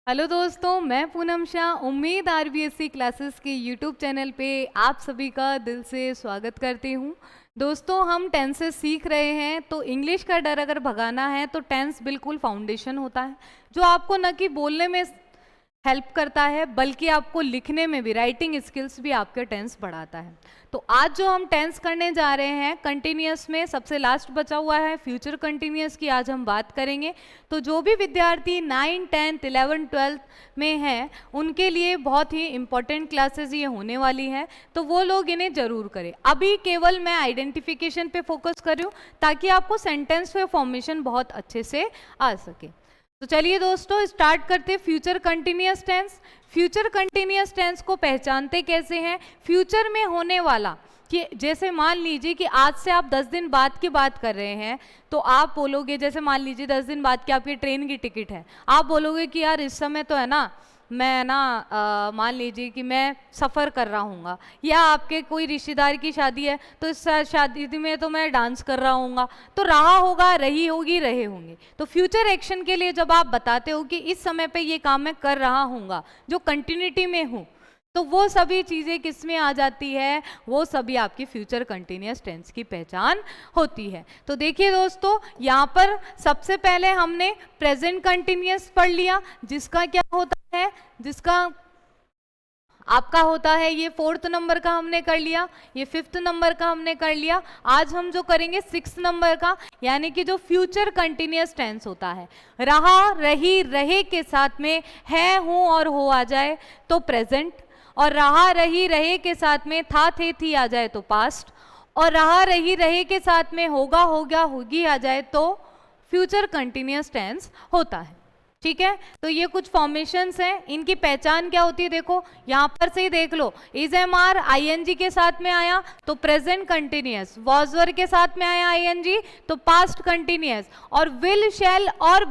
Hello दोस्तों, मैं पूनम शाह। उम्मीद आरबीएससी क्लासेस के यूट्यूब चैनल पे आप सभी का दिल से स्वागत करती हूँ। दोस्तों, हम टेंसेस सीख रहे हैं, तो इंग्लिश का डर अगर भगाना है तो टेंस बिल्कुल फाउंडेशन होता है, जो आपको न कि बोलने में हेल्प करता है बल्कि आपको लिखने में भी, राइटिंग स्किल्स भी आपके टेंस बढ़ाता है। तो आज जो हम टेंस करने जा रहे हैं कंटिन्यूअस में, सबसे लास्ट बचा हुआ है फ्यूचर कंटिन्यूअस की आज हम बात करेंगे। तो जो भी विद्यार्थी 9, 10, 11, 12 में हैं उनके लिए बहुत ही इंपॉर्टेंट क्लासेस ये होने वाली है, तो वो लोग इन्हें जरूर करें। अभी केवल मैं आइडेंटिफिकेशन पे फोकस कर रही हूँ ताकि आपको सेंटेंस पे फॉर्मेशन बहुत अच्छे से आ सके। तो चलिए दोस्तों, स्टार्ट करते हैं future continuous tense. Future continuous tense को पहचानते कैसे हैं? फ्यूचर में होने वाला, कि जैसे मान लीजिए कि आज से आप 10 दिन बाद की बात कर रहे हैं, तो आप बोलोगे, जैसे मान लीजिए 10 दिन बाद की आपकी ट्रेन की टिकट है, आप बोलोगे कि यार इस समय तो है ना, मैं ना मान लीजिए कि मैं सफ़र कर रहा हूँगा, या आपके कोई रिश्तेदार की शादी है तो इस शादी में तो मैं डांस कर रहा हूँगा। तो रहा होगा, रही होगी, रहे होंगे। तो फ्यूचर एक्शन के लिए जब आप बताते हो कि इस समय पे ये काम मैं कर रहा हूँगा, जो कंटिन्यूटी में हूँ, तो वो सभी चीज़ें किस में आ जाती है? वो सभी आपकी फ्यूचर कंटिन्यूअस टेंस की पहचान होती है। तो देखिए दोस्तों, यहाँ पर सबसे पहले हमने प्रेजेंट कंटिन्यूअस पढ़ लिया, जिसका क्या होता है, जिसका आपका होता है, ये 4th नंबर का हमने कर लिया, ये 5th नंबर का हमने कर लिया। आज हम जो करेंगे 6th नंबर का, यानी कि जो फ्यूचर कंटिन्यूअस टेंस होता है, रहा, रही, रहे के साथ में है, हूं और हो आ जाए तो प्रेजेंट, और रहा, रही, रहे के साथ में था, थे, थी आ जाए तो पास्ट, और रहा, रही, रहे के साथ में होगा, होगा, होगी आ जाए तो फ्यूचर कंटिन्यूअस टेंस होता है। ठीक है, तो ये कुछ फॉर्मेशंस हैं, इनकी पहचान क्या होती है? देखो यहां पर से ही देख लो, इज एम आर आईएनजी के साथ में आया तो प्रेजेंट कंटिन्यूअस, वॉज वर के साथ में आया आईएनजी तो पास्ट कंटिन्यूअस, और विल, शैल और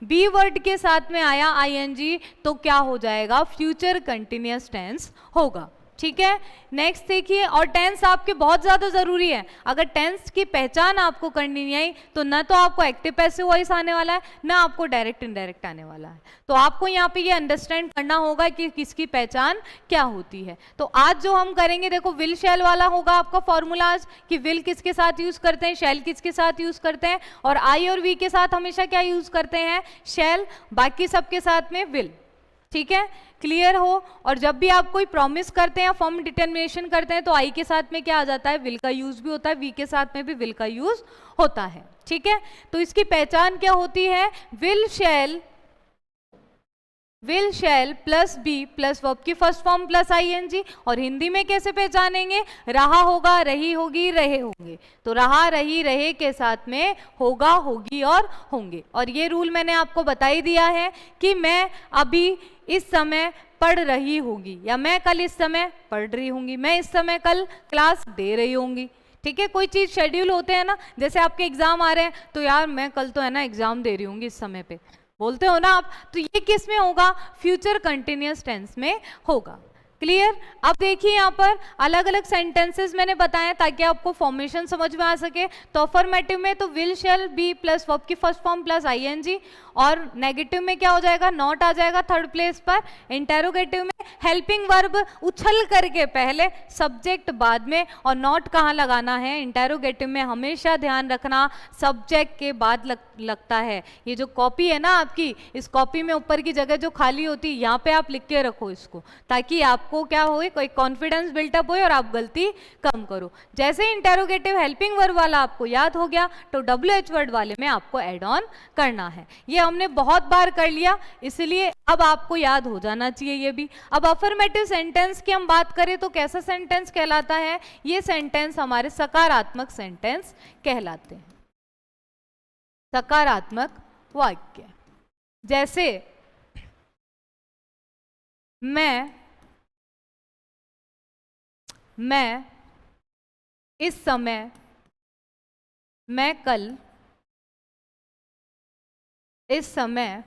बी वर्ड के साथ में आया आईएनजी तो क्या हो जाएगा? फ्यूचर कंटिन्यूअस टेंस होगा। ठीक है, नेक्स्ट देखिए, और टेंस आपके बहुत ज्यादा जरूरी है। अगर टेंस की पहचान आपको करनी नहीं आई तो ना तो आपको एक्टिव पैसिव वॉइस आने वाला है, ना आपको डायरेक्ट इनडायरेक्ट आने वाला है। तो आपको यहाँ पे ये अंडरस्टैंड करना होगा कि किसकी पहचान क्या होती है। तो आज जो हम करेंगे, देखो विल शैल वाला होगा आपका फॉर्मूला आज, कि विल किसके साथ यूज करते हैं, शैल किसके साथ यूज करते हैं, और आई और वी के साथ हमेशा क्या यूज करते हैं? शैल, बाकी सबके साथ में विल। ठीक है, क्लियर हो? और जब भी आप कोई प्रॉमिस करते हैं, फॉर्म डिटर्मिनेशन करते हैं, तो आई के साथ में क्या आ जाता है? विल का यूज भी होता है, वी के साथ में भी विल का यूज होता है। ठीक है, तो इसकी पहचान क्या होती है? Will shall plus be plus verb की फर्स्ट फॉर्म प्लस आईएनजी। और हिंदी में कैसे पहचानेंगे? रहा होगा, रही होगी, रहे होंगे। तो रहा, रही, रहे के साथ में होगा, होगी और होंगे। और ये रूल मैंने आपको बता ही दिया है कि मैं अभी इस समय पढ़ रही होगी, या मैं कल इस समय पढ़ रही होंगी, मैं इस समय कल क्लास दे रही होंगी। ठीक है, कोई चीज शेड्यूल होते हैं ना, जैसे आपके एग्जाम आ रहे हैं तो यार मैं कल तो है ना एग्जाम दे रही होंगी इस समय पे, बोलते हो ना आप, तो ये किस में होगा? फ्यूचर कंटिन्यूअस टेंस में होगा। क्लियर? अब देखिए यहाँ पर अलग अलग सेंटेंसेस मैंने बताया ताकि आपको फॉर्मेशन समझ में आ सके। तो अफर्मेटिव में तो will shall be plus verb की फर्स्ट फॉर्म प्लस आईएनजी, और नेगेटिव में क्या हो जाएगा? नॉट आ जाएगा थर्ड प्लेस पर। इंटेरोगेटिव में हेल्पिंग वर्ब उछल करके पहले, सब्जेक्ट बाद में, और नॉट कहाँ लगाना है? इंटेरोगेटिव में हमेशा ध्यान रखना सब्जेक्ट के बाद लगता है। ये जो कॉपी है ना आपकी, इस कॉपी में ऊपर की जगह जो खाली होती है, यहाँ पे आप लिख के रखो इसको, ताकि आपको क्या हो, कोई कॉन्फिडेंस बिल्टअप हो और आप गलती कम करो। जैसे इंटेरोगेटिव हेल्पिंग वर्ब वाला आपको याद हो गया, तो WH वर्ड वाले में आपको एड ऑन करना है। ये हमने बहुत बार कर लिया, इसलिए अब आपको याद हो जाना चाहिए ये भी। अब अफर्मेटिव सेंटेंस की हम बात करें तो कैसा सेंटेंस कहलाता है? ये सेंटेंस हमारे सकारात्मक सेंटेंस कहलाते हैं, सकारात्मक वाक्य। जैसे मैं इस समय, मैं कल, इस समय,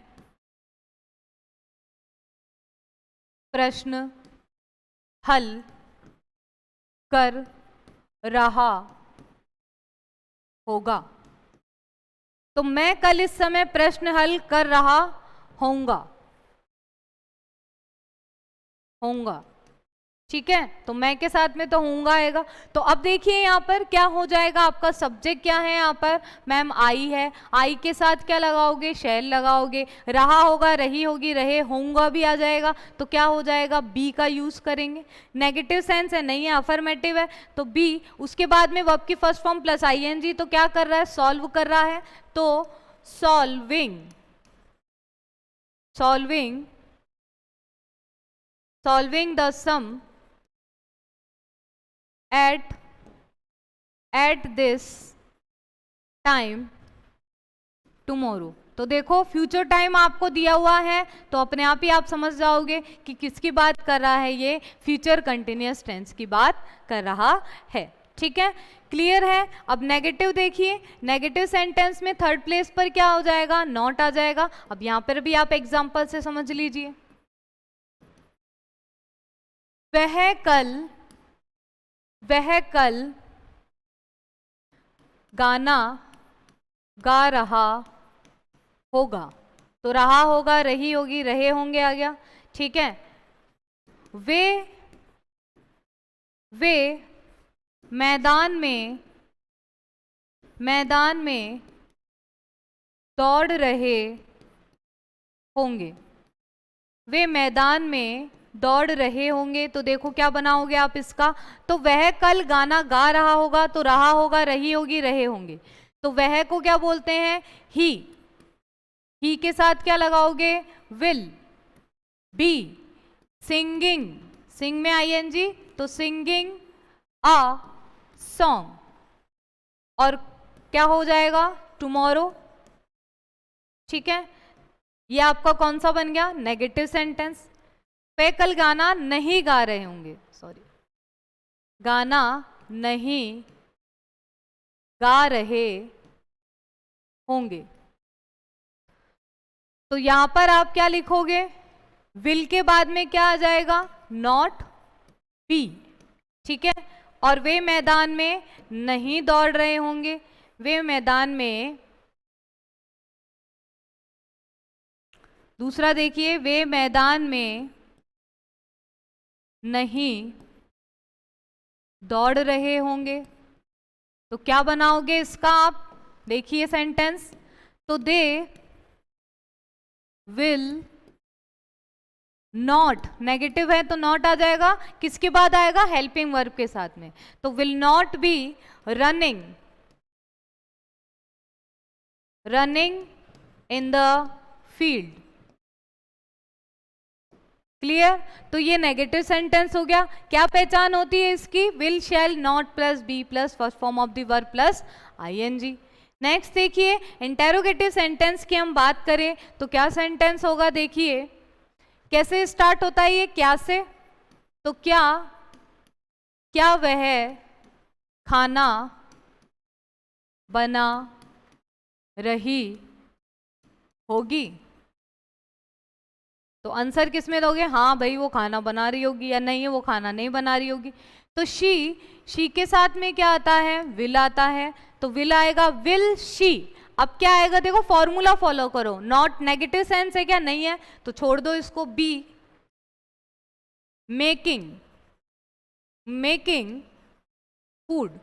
प्रश्न हल कर रहा होगा। तो मैं कल इस समय प्रश्न हल कर रहा होऊंगा। होऊंगा, ठीक है। तो मैं के साथ में तो होऊंगा आएगा। तो अब देखिए यहाँ पर क्या हो जाएगा, आपका सब्जेक्ट क्या है यहाँ पर, मैम आई है, आई के साथ क्या लगाओगे, शैल लगाओगे, रहा होगा, रही होगी, रहे होऊंगा भी आ जाएगा, तो क्या हो जाएगा, बी का यूज करेंगे। नेगेटिव सेंस है, नहीं है, अफर्मेटिव है, तो बी। उसके बाद में वर्ब की फर्स्ट फॉर्म प्लस आईएनजी, तो क्या कर रहा है, सॉल्व कर रहा है, तो solving, solving, solving the sum at this time tomorrow। तो देखो फ्यूचर टाइम आपको दिया हुआ है, तो अपने आप ही आप समझ जाओगे कि किसकी बात कर रहा है, ये फ्यूचर कंटिन्यूअस टेंस की बात कर रहा है, ठीक है, क्लियर है। अब नेगेटिव देखिए, नेगेटिव सेंटेंस में थर्ड प्लेस पर क्या हो जाएगा, नॉट आ जाएगा। अब यहां पर भी आप एग्जांपल से समझ लीजिए, वह कल गाना गा रहा होगा, तो रहा होगा, रही होगी, रहे होंगे आ गया, ठीक है। वे मैदान में दौड़ रहे होंगे, वे मैदान में दौड़ रहे होंगे, तो देखो क्या बनाओगे आप इसका, तो वह कल गाना गा रहा होगा, तो रहा होगा, रही होगी, रहे होंगे, तो वह को क्या बोलते हैं, ही के साथ क्या लगाओगे, विल। बी सिंगिंग, सिंग में आईएनजी, तो सिंगिंग अ सॉन्ग, और क्या हो जाएगा, टुमारो, ठीक है। ये आपका कौन सा बन गया, नेगेटिव सेंटेंस। वे कल गाना नहीं गा रहे होंगे, सॉरी, गाना नहीं गा रहे होंगे, तो यहां पर आप क्या लिखोगे, विल के बाद में क्या आ जाएगा, नॉट, बी, ठीक है। और वे मैदान में नहीं दौड़ रहे होंगे, वे मैदान में, दूसरा देखिए, वे मैदान में नहीं दौड़ रहे होंगे, तो क्या बनाओगे इसका आप, देखिए सेंटेंस, तो दे विल नॉट, नेगेटिव है तो नॉट आ जाएगा, किसके बाद आएगा, हेल्पिंग वर्ब के साथ में, तो will not be running in the field, clear. तो ये नेगेटिव सेंटेंस हो गया। क्या पहचान होती है इसकी, will, shall, not plus be plus first form of the verb plus I N G. Next देखिए, इंटेरोगेटिव सेंटेंस की हम बात करें तो क्या सेंटेंस होगा, देखिए कैसे स्टार्ट होता है ये, क्या से, तो क्या वह खाना बना रही होगी, तो आंसर किस में दोगे, हाँ भाई वो खाना बना रही होगी, या नहीं है वो खाना नहीं बना रही होगी। तो शी के साथ में क्या आता है, विल आता है, तो विल आएगा, विल शी। अब क्या आएगा, देखो फॉर्मूला फॉलो करो, नॉट नेगेटिव सेंस है क्या, नहीं है, तो छोड़ दो इसको, बी मेकिंग फूड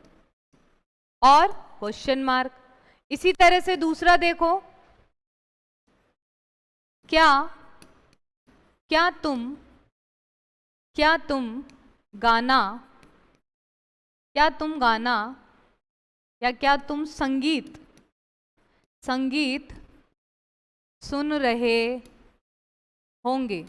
और क्वेश्चन मार्क। इसी तरह से दूसरा देखो, क्या तुम गाना या क्या तुम संगीत सुन रहे होंगे,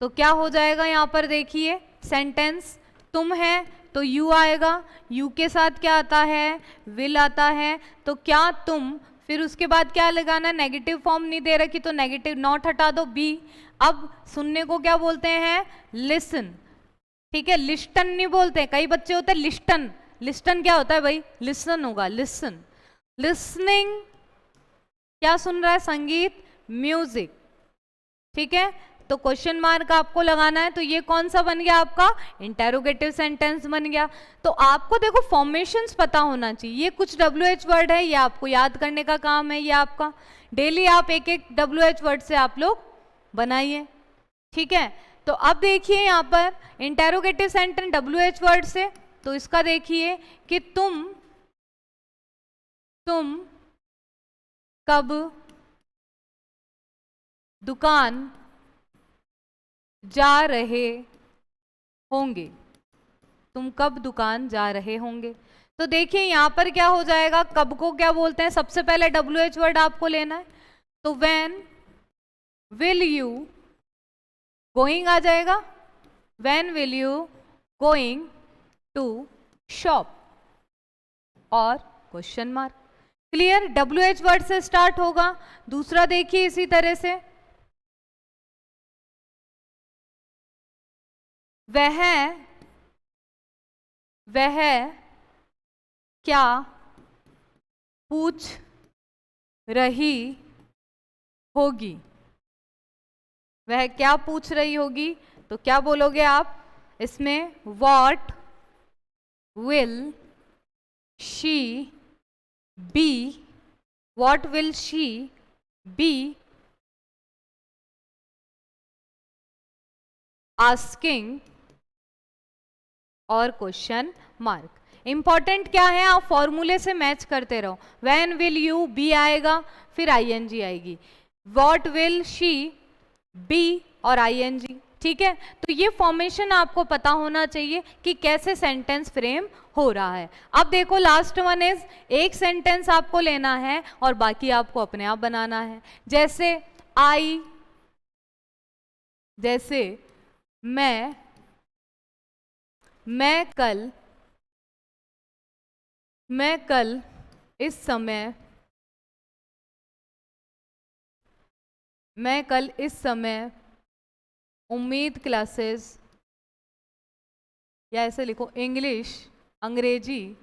तो क्या हो जाएगा यहाँ पर, देखिए सेंटेंस, तुम है तो यू आएगा, यू के साथ क्या आता है, विल आता है, तो क्या तुम, फिर उसके बाद क्या लगाना, नेगेटिव फॉर्म नहीं दे रखी तो नेगेटिव नॉट हटा दो, बी। अब सुनने को क्या बोलते हैं, लिसन, ठीक है, लिस्टन नहीं बोलते हैं, कई बच्चे होते हैं लिस्टन, लिस्टन क्या होता है भाई, लिसन होगा, लिसन, लिसनिंग, क्या सुन रहा है, संगीत, म्यूजिक, ठीक है। तो क्वेश्चन मार्क आपको लगाना है, तो ये कौन सा बन गया आपका, इंटेरोगेटिव सेंटेंस बन गया। तो आपको देखो फॉर्मेशंस पता होना चाहिए, ये कुछ WH वर्ड है, ये आपको याद करने का काम है, ये आपका डेली आप एक एक WH वर्ड से आप लोग बनाइए। ठीक है, तो अब देखिए यहाँ पर इंटेरोगेटिव सेंटेंस WH वर्ड से, तो इसका देखिए कि तुम कब दुकान जा रहे होंगे, तुम कब दुकान जा रहे होंगे। तो देखिए यहां पर क्या हो जाएगा, कब को क्या बोलते हैं, सबसे पहले WH वर्ड आपको लेना है, तो व्हेन विल यू, गोइंग आ जाएगा, when will you going to shop और question mark. Clear, WH word से स्टार्ट होगा। दूसरा देखिए इसी तरह से, वह क्या पूछ रही होगी, वह क्या पूछ रही होगी, तो क्या बोलोगे आप इसमें, what will she be, what will she be asking और क्वेश्चन मार्क। इंपॉर्टेंट क्या है, आप फॉर्मूले से मैच करते रहो। व्हेन विल यू, बी आएगा, फिर आईएनजी आएगी, व्हाट विल शी, बी और आईएनजी। ठीक है, तो ये फॉर्मेशन आपको पता होना चाहिए कि कैसे सेंटेंस फ्रेम हो रहा है। अब देखो लास्ट वन इज, एक सेंटेंस आपको लेना है और बाकी आपको अपने आप बनाना है। जैसे आई, जैसे मैं कल इस समय उम्मीद क्लासेस, या ऐसे लिखो इंग्लिश, अंग्रेजी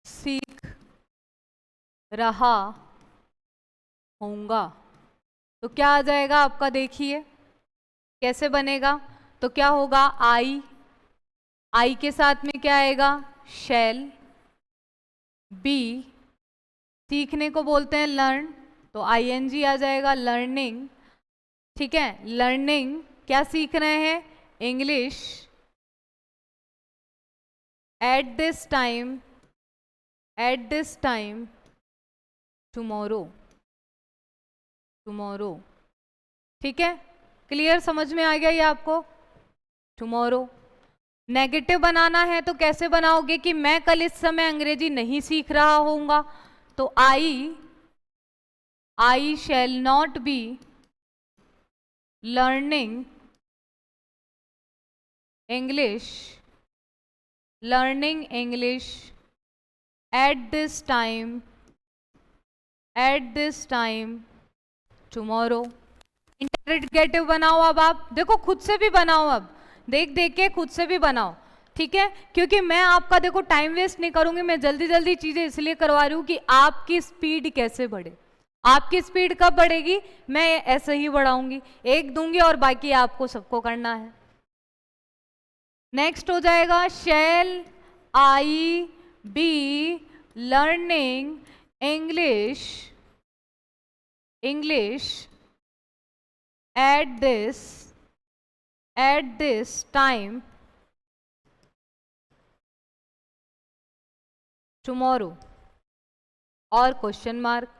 सीख रहा होऊंगा। तो क्या आ जाएगा आपका, देखिए कैसे बनेगा, तो क्या होगा, आई के साथ में क्या आएगा, शैल, बी सीखने को बोलते हैं लर्न, तो आईएनजी आ जाएगा, लर्निंग। ठीक है, लर्निंग क्या सीख रहे हैं, English, at this time tomorrow. ठीक है, क्लियर, समझ में आ गया ये आपको, टुमारो। नेगेटिव बनाना है तो कैसे बनाओगे कि मैं कल इस समय अंग्रेजी नहीं सीख रहा होऊंगा, तो I shall not be learning English at this time tomorrow. Interrogative बनाओ, अब आप देखो खुद से भी बनाओ, अब देख के खुद से भी बनाओ। ठीक है, क्योंकि मैं आपका देखो टाइम वेस्ट नहीं करूंगी, मैं जल्दी जल्दी चीजें इसलिए करवा रही हूँ कि आपकी स्पीड कैसे बढ़े। आपकी स्पीड कब बढ़ेगी, मैं ऐसे ही बढ़ाऊंगी, एक दूंगी और बाकी आपको सबको करना है। नेक्स्ट हो जाएगा, shall I be learning English at this time tomorrow और क्वेश्चन मार्क।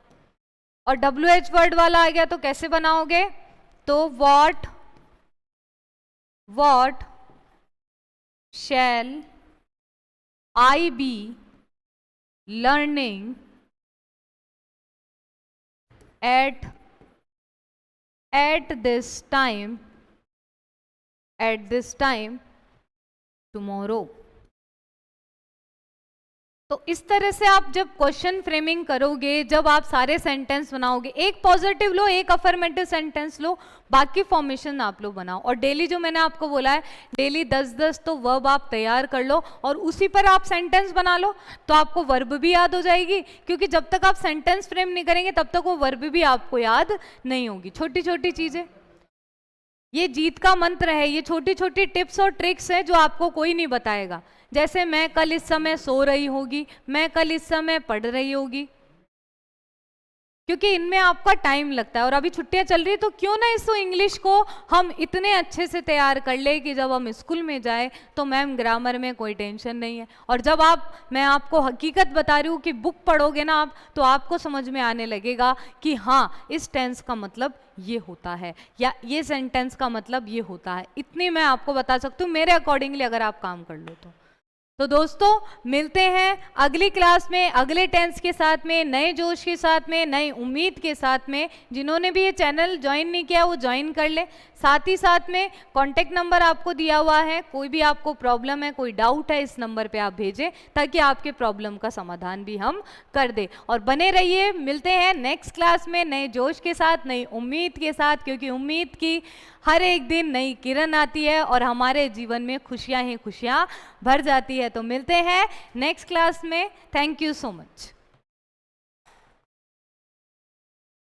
और WH वर्ड वाला आ गया तो कैसे बनाओगे, तो what shall I be learning at this time tomorrow. तो इस तरह से आप जब क्वेश्चन फ्रेमिंग करोगे, जब आप सारे सेंटेंस बनाओगे, एक पॉजिटिव लो, एक अफर्मेटिव सेंटेंस लो, बाकी फॉर्मेशन आप लोग बनाओ। और डेली जो मैंने आपको बोला है, डेली 10-10 तो वर्ब आप तैयार कर लो और उसी पर आप सेंटेंस बना लो, तो आपको वर्ब भी याद हो जाएगी। क्योंकि जब तक आप सेंटेंस फ्रेम नहीं करेंगे तब तक वो वर्ब भी आपको याद नहीं होगी। छोटी छोटी चीजें, ये जीत का मंत्र है, ये छोटी छोटी टिप्स और ट्रिक्स है जो आपको कोई नहीं बताएगा। जैसे मैं कल इस समय सो रही होगी, मैं कल इस समय पढ़ रही होगी, क्योंकि इनमें आपका टाइम लगता है। और अभी छुट्टियां चल रही तो क्यों ना इस इंग्लिश को हम इतने अच्छे से तैयार कर ले कि जब हम स्कूल में जाए तो मैम ग्रामर में कोई टेंशन नहीं है। और जब मैं आपको हकीकत बता रही हूँ कि बुक पढ़ोगे ना आप, तो आपको समझ में आने लगेगा कि हाँ इस टेंस का मतलब ये होता है या ये सेंटेंस का मतलब ये होता है। इतनी मैं आपको बता सकती हूँ मेरे अकॉर्डिंगली, अगर आप काम कर लो तो दोस्तों मिलते हैं अगली क्लास में अगले टेंस के साथ में, नए जोश के साथ में, नई उम्मीद के साथ में। जिन्होंने भी ये चैनल ज्वाइन नहीं किया वो ज्वाइन कर ले। साथ ही साथ में कांटेक्ट नंबर आपको दिया हुआ है, कोई भी आपको प्रॉब्लम है, कोई डाउट है, इस नंबर पे आप भेजें ताकि आपके प्रॉब्लम का समाधान भी हम कर दें। और बने रहिए, मिलते हैं नेक्स्ट क्लास में नए जोश के साथ, नई उम्मीद के साथ, क्योंकि उम्मीद की हर एक दिन नई किरण आती है और हमारे जीवन में खुशियां ही खुशियां भर जाती है। तो मिलते हैं नेक्स्ट क्लास में। Thank you so much.